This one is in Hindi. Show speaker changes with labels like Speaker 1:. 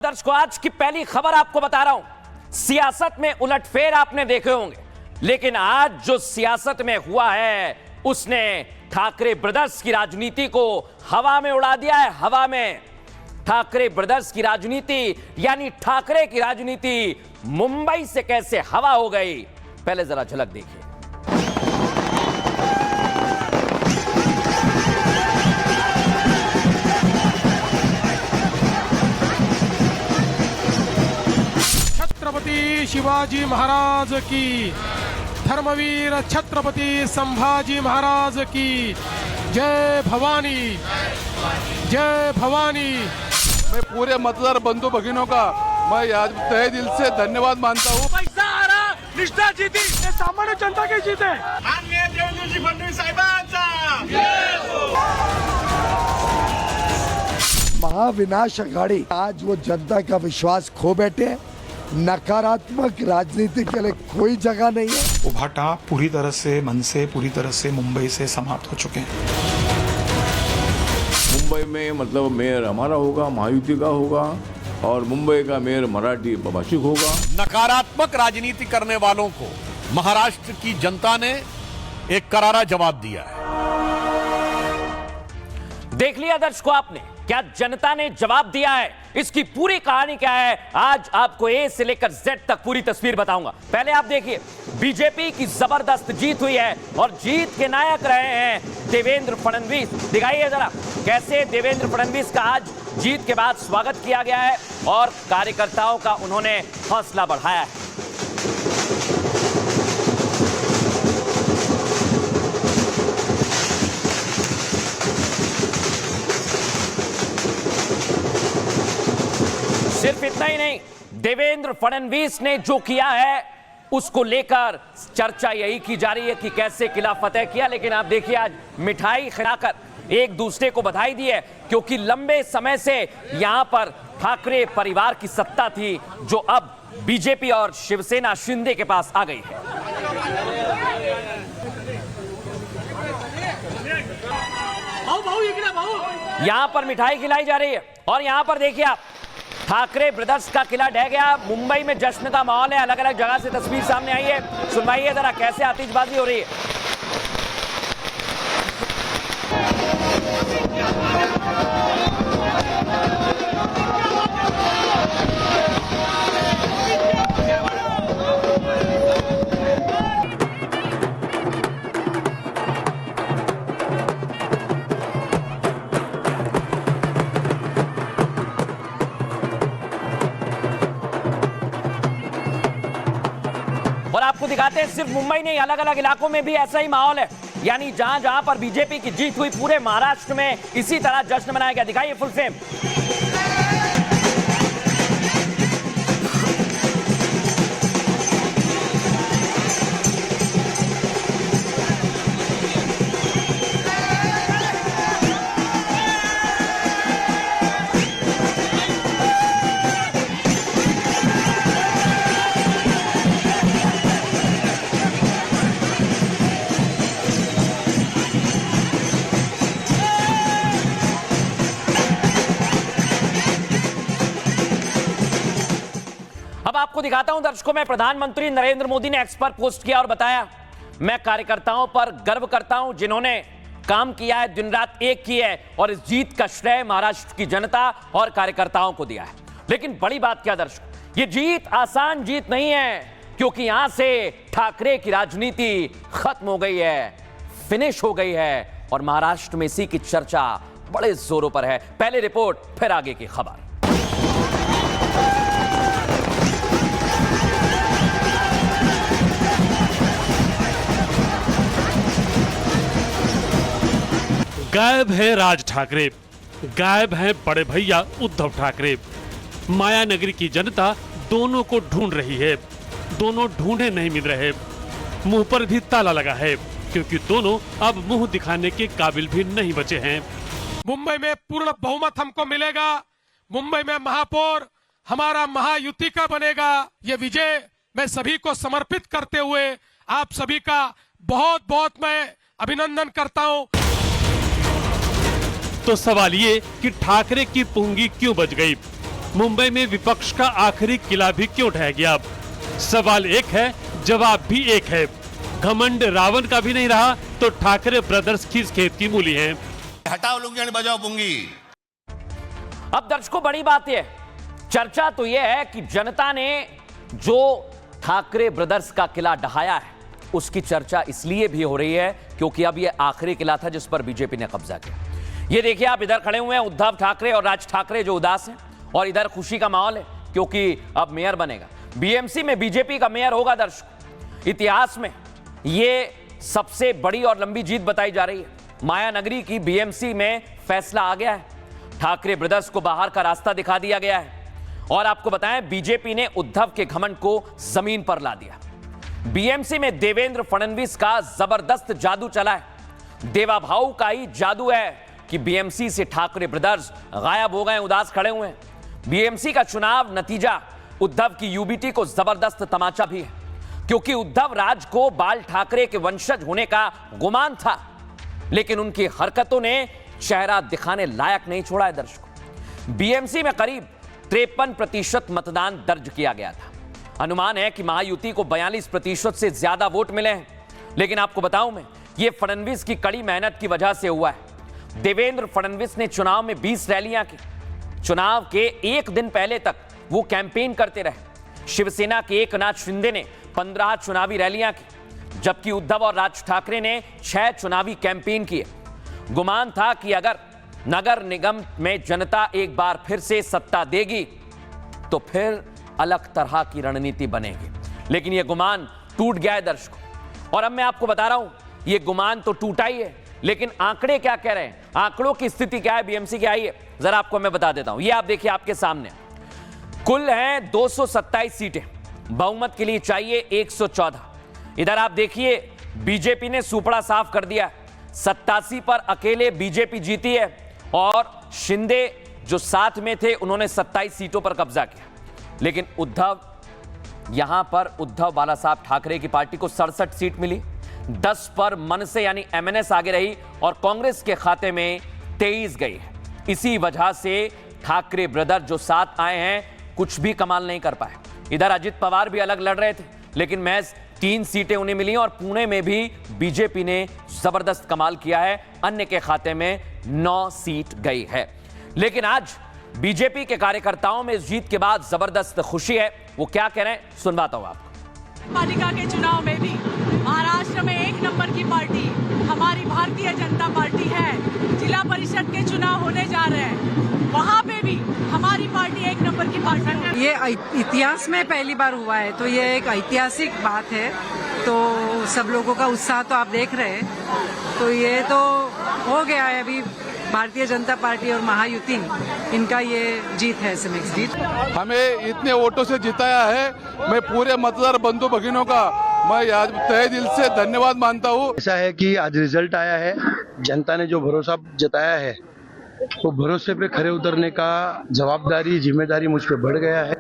Speaker 1: दर्शकों, आज की पहली खबर आपको बता रहा हूं। सियासत में उलटफेर आपने देखे होंगे, लेकिन आज जो सियासत में हुआ है उसने ठाकरे ब्रदर्स की राजनीति को हवा में उड़ा दिया है। हवा में ठाकरे ब्रदर्स की राजनीति यानी ठाकरे की राजनीति मुंबई से कैसे हवा हो गई, पहले जरा झलक देखिए।
Speaker 2: छत्रपति शिवाजी महाराज की, धर्मवीर छत्रपति संभाजी महाराज की जय भवानी, जय भवानी।
Speaker 3: मैं पूरे मतदार बंधु भगिनों का मैं आज तहे दिल से धन्यवाद मानता हूँ।
Speaker 2: पैसा आ रहा, निष्ठा जीती, ये सामान्य जनता की जीत है।
Speaker 4: माननीय देवेंद्रजी फडणवीस साहेबांचा
Speaker 5: महाविनाश आघाड़ी आज वो जनता का विश्वास खो बैठे। नकारात्मक राजनीति के लिए कोई जगह नहीं है।
Speaker 6: उभाटा पूरी तरह से मन से पूरी तरह से मुंबई से समाप्त हो चुके हैं।
Speaker 7: मुंबई में मतलब मेयर हमारा होगा, महायुति का होगा, और मुंबई का मेयर मराठी भाषिक होगा।
Speaker 4: नकारात्मक राजनीति करने वालों को महाराष्ट्र की जनता ने एक करारा जवाब दिया है।
Speaker 1: देख लिया दर्शकों आपने, क्या जनता ने जवाब दिया है। इसकी पूरी कहानी क्या है, आज आपको ए से लेकर जेड तक पूरी तस्वीर बताऊंगा। पहले आप देखिए, बीजेपी की जबरदस्त जीत हुई है और जीत के नायक रहे हैं देवेंद्र फडणवीस। दिखाइए जरा कैसे देवेंद्र फडणवीस का आज जीत के बाद स्वागत किया गया है और कार्यकर्ताओं का उन्होंने हौसला बढ़ाया है। सिर्फ इतना ही नहीं, देवेंद्र फडणवीस ने जो किया है उसको लेकर चर्चा यही की जा रही है कि कैसे किला फतेह किया। लेकिन आप देखिए, आज मिठाई खिलाकर एक दूसरे को बधाई दी है, क्योंकि लंबे समय से यहां पर ठाकरे परिवार की सत्ता थी जो अब बीजेपी और शिवसेना शिंदे के पास आ गई है। यहां पर मिठाई खिलाई जा रही है और यहां पर देखिए आप, ठाकरे ब्रदर्स का किला ढह गया। मुंबई में जश्न का माहौल है, अलग अलग जगह से तस्वीर सामने आई है। सुनवाइए जरा कैसे आतिशबाजी हो रही है। और आपको दिखाते हैं, सिर्फ मुंबई नहीं, अलग अलग इलाकों में भी ऐसा ही माहौल है। यानी जहां जहां पर बीजेपी की जीत हुई, पूरे महाराष्ट्र में इसी तरह जश्न मनाया गया। दिखाइए फुल फ्रेम। अब आपको दिखाता हूं दर्शकों में, प्रधानमंत्री नरेंद्र मोदी ने एक्स पर पोस्ट किया और बताया, मैं कार्यकर्ताओं पर गर्व करता हूं जिन्होंने काम किया है, दिन रात एक की है, और इस जीत का श्रेय महाराष्ट्र की जनता और कार्यकर्ताओं को दिया है। लेकिन बड़ी बात क्या दर्शक, ये जीत आसान जीत नहीं है, क्योंकि यहां से ठाकरे की राजनीति खत्म हो गई है, फिनिश हो गई है, और महाराष्ट्र में इसी की चर्चा बड़े जोरों पर है। पहले रिपोर्ट, फिर आगे की खबर।
Speaker 8: गायब है राज ठाकरे, गायब है बड़े भैया उद्धव ठाकरे। माया नगरी की जनता दोनों को ढूंढ रही है, दोनों ढूंढे नहीं मिल रहे। मुंह पर भी ताला लगा है, क्योंकि दोनों अब मुंह दिखाने के काबिल भी नहीं बचे हैं।
Speaker 2: मुंबई में पूर्ण बहुमत हमको मिलेगा। मुंबई में महापौर हमारा महायुति का बनेगा। ये विजय मैं सभी को समर्पित करते हुए आप सभी का बहुत बहुत मैं अभिनंदन करता हूं।
Speaker 8: तो सवाल ये कि ठाकरे की पूंगी क्यों बच गई? मुंबई में विपक्ष का आखिरी किला भी क्यों ढह गया? सवाल एक है, जवाब भी एक है। घमंड रावण का भी नहीं रहा तो ठाकरे ब्रदर्स खींच खेत की मूली हैं।
Speaker 9: हटाओ लुंगी और बजाओ पुंगी।
Speaker 1: अब दर्शकों, बड़ी बात यह चर्चा तो यह है कि जनता ने जो ठाकरे ब्रदर्स का किला ढहाया है उसकी चर्चा इसलिए भी हो रही है क्योंकि अब यह आखिरी किला था जिस पर बीजेपी ने कब्जा किया। ये देखिए, आप इधर खड़े हुए हैं उद्धव ठाकरे और राज ठाकरे जो उदास हैं, और इधर खुशी का माहौल है क्योंकि अब मेयर बनेगा। बीएमसी में बीजेपी का मेयर होगा। दर्शकों, इतिहास में ये सबसे बड़ी और लंबी जीत बताई जा रही है। माया नगरी की बीएमसी में फैसला आ गया है। ठाकरे ब्रदर्स को बाहर का रास्ता दिखा दिया गया है और आपको बताएं, बीजेपी ने उद्धव के घमंड को जमीन पर ला दिया। बीएमसी में देवेंद्र फडणवीस का जबरदस्त जादू चला है। देवा भाऊ का ही जादू है कि बीएमसी से ठाकरे ब्रदर्स गायब हो गए, उदास खड़े हुए हैं। बीएमसी का चुनाव नतीजा उद्धव की यूबीटी को जबरदस्त तमाचा भी है क्योंकि उद्धव राज को बाल ठाकरे के वंशज होने का गुमान था, लेकिन उनकी हरकतों ने चेहरा दिखाने लायक नहीं छोड़ा है। दर्शकों, बीएमसी में करीब 53% मतदान दर्ज किया गया था। अनुमान है कि महायुति को 42% से ज्यादा वोट मिले हैं, लेकिन आपको बताऊं मैं, ये फडणवीस की कड़ी मेहनत की वजह से हुआ है। देवेंद्र फडणवीस ने चुनाव में 20 रैलियां की। चुनाव के एक दिन पहले तक वो कैंपेन करते रहे। शिवसेना के एकनाथ शिंदे ने 15 चुनावी रैलियां की, जबकि उद्धव और राज ठाकरे ने 6 चुनावी कैंपेन किए। गुमान था कि अगर नगर निगम में जनता एक बार फिर से सत्ता देगी तो फिर अलग तरह की रणनीति बनेगी, लेकिन यह गुमान टूट गया है दर्शकों। और अब मैं आपको बता रहा हूं, यह गुमान तो टूटा ही है, लेकिन आंकड़े क्या कह रहे हैं, आंकड़ों की स्थिति क्या है बीएमसी की, आइए जरा आपको मैं बता देता हूं। ये आप देखिए, आपके सामने कुल हैं 227 सीटें, बहुमत के लिए चाहिए 114। इधर आप देखिए, बीजेपी ने सुपड़ा साफ कर दिया, 87 पर अकेले बीजेपी जीती है और शिंदे जो साथ में थे उन्होंने 27 सीटों पर कब्जा किया। लेकिन यहां पर उद्धव बाला साहब ठाकरे की पार्टी को 67 सीट मिली, 10 पर मन से यानी एमएनएस आगे रही और कांग्रेस के खाते में 23 गई है। इसी वजह से ठाकरे ब्रदर जो साथ आए हैं कुछ भी कमाल नहीं कर पाए। इधर अजित पवार भी अलग लड़ रहे थे, लेकिन महज 3 सीटें उन्हें मिली और पुणे में भी बीजेपी ने जबरदस्त कमाल किया है, अन्य के खाते में 9 सीट गई है। लेकिन आज बीजेपी के कार्यकर्ताओं में इस जीत के बाद जबरदस्त खुशी है। वो क्या कह रहे हैं सुनवाता हूं आपको।
Speaker 10: पालिका के चुनाव में भी महाराष्ट्र में 1 नंबर की पार्टी हमारी भारतीय जनता पार्टी है। जिला परिषद के चुनाव होने जा रहे हैं, वहाँ पे भी हमारी पार्टी 1 नंबर की पार्टी है।
Speaker 11: ये इतिहास में पहली बार हुआ है, तो ये एक ऐतिहासिक बात है। तो सब लोगों का उत्साह तो आप देख रहे हैं, तो ये तो हो गया है। अभी भारतीय जनता पार्टी और महायुति इनका ये जीत है, समीक्ष जीत।
Speaker 3: हमें इतने वोटों से जिताया है, मैं पूरे मतदार बंधु भगिनों का मैं आज तहे दिल से धन्यवाद मानता हूँ।
Speaker 12: ऐसा है कि आज रिजल्ट आया है, जनता ने जो भरोसा जताया है वो भरोसे पे खरे उतरने का जवाबदारी जिम्मेदारी मुझ पे बढ़ गया है।